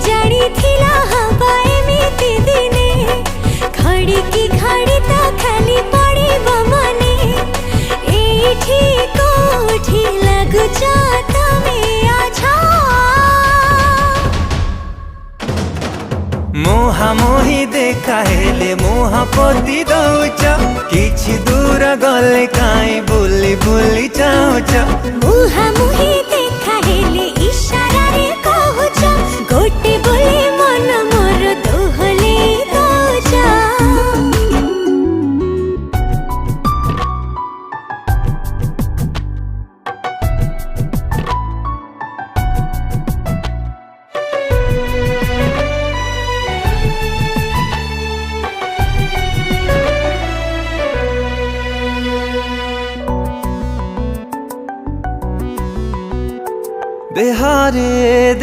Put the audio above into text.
जानी थिला हवा एमिति दिने घड़ी की घड़ी ता खाली पड़ी बमने एठी कोठी लगुचा तमे आछा मोहा मोही देखा हेले मोहा पोती दौच किछि दूर गले काई बुली बुली जाउच मुहा मुही देखा हेले इशारा रे कहूच गोटे बोले मन मोर दोहले दौच देहारे